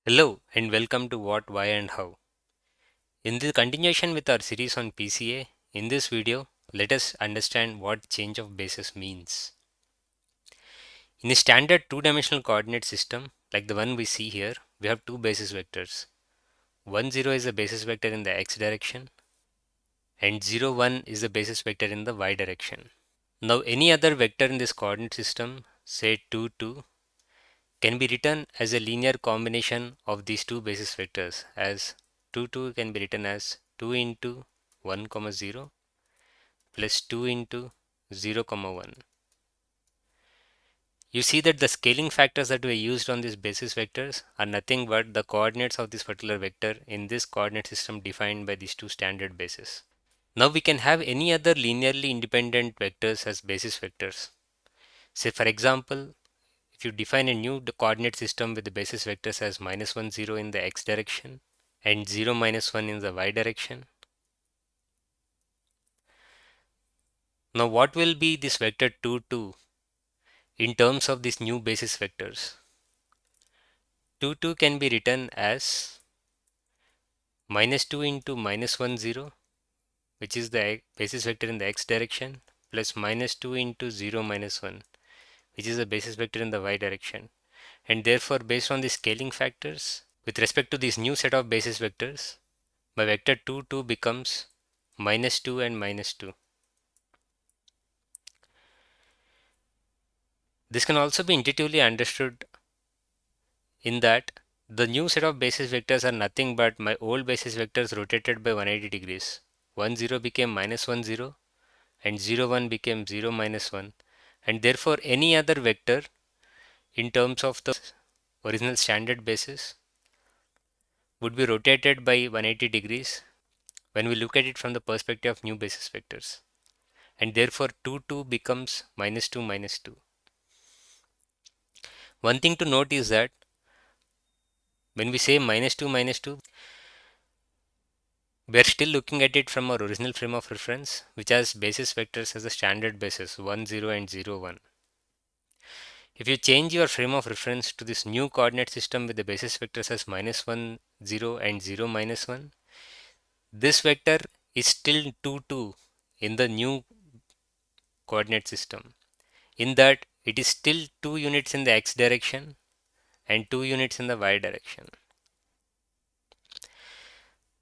Hello and welcome to What, Why and How. In the continuation with our series on PCA, in this video, let us understand what change of basis means. In a standard two-dimensional coordinate system, like the one we see here, we have two basis vectors. 1, 0 is the basis vector in the x direction and 0, 1 is the basis vector in the y direction. Now any other vector in this coordinate system, say 2, 2, can be written as a linear combination of these two basis vectors, as 2 2 can be written as 2 into 1 comma 0 plus 2 into 0 comma 1. You see that the scaling factors that were used on these basis vectors are nothing but the coordinates of this particular vector in this coordinate system defined by these two standard bases. Now we can have any other linearly independent vectors as basis vectors. Say for example, if you define a new coordinate system with the basis vectors as minus 1 0 in the x direction and 0 minus 1 in the y direction. Now what will be this vector 2 2 in terms of these new basis vectors? 2 2 can be written as minus 2 into minus 1 0, which is the basis vector in the x direction, plus minus 2 into 0 minus 1, which is the basis vector in the y direction. And therefore based on the scaling factors with respect to this new set of basis vectors, my vector 2 2 becomes minus 2 and minus 2. This can also be intuitively understood in that the new set of basis vectors are nothing but my old basis vectors rotated by 180 degrees. 1 0 became minus 1 0 and 0 1 became 0 minus 1, and therefore any other vector in terms of the original standard basis would be rotated by 180 degrees when we look at it from the perspective of new basis vectors, and therefore 2 2 becomes minus 2 minus 2. One thing to note is that when we say minus 2, we are still looking at it from our original frame of reference, which has basis vectors as a standard basis 1, 0 and 0, 1. If you change your frame of reference to this new coordinate system with the basis vectors as minus 1, 0 and 0 minus 1, this vector is still 2, 2 in the new coordinate system, in that it is still 2 units in the x direction and 2 units in the y direction.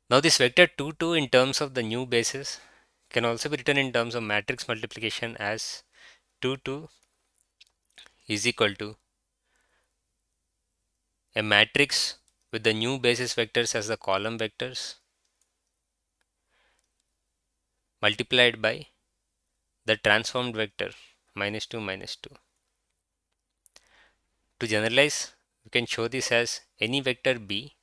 Now this vector 2 2 in terms of the new basis can also be written in terms of matrix multiplication as 2 2 is equal to a matrix with the new basis vectors as the column vectors multiplied by the transformed vector minus 2 minus 2. To generalize, we can show this as any vector b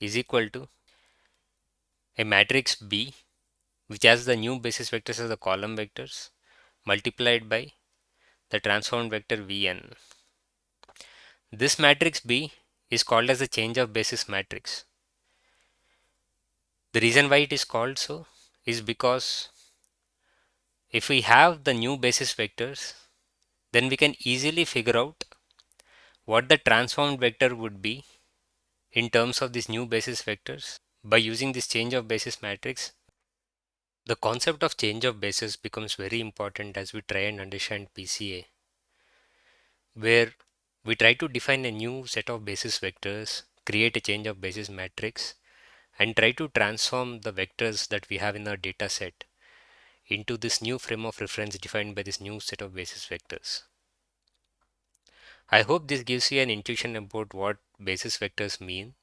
is equal to a matrix B which has the new basis vectors as the column vectors multiplied by the transformed vector Vn. This matrix B is called as the change of basis matrix. The reason why it is called so is because if we have the new basis vectors, then we can easily figure out what the transformed vector would be in terms of these new basis vectors by using this change of basis matrix. The concept of change of basis becomes very important as we try and understand PCA, where we try to define a new set of basis vectors, create a change of basis matrix, and try to transform the vectors that we have in our data set into this new frame of reference defined by this new set of basis vectors. I hope this gives you an intuition about what basis vectors mean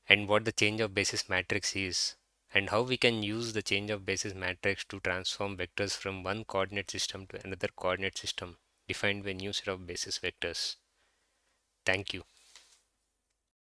and what the change of basis matrix is, and how we can use the change of basis matrix to transform vectors from one coordinate system to another coordinate system defined by a new set of basis vectors. Thank you.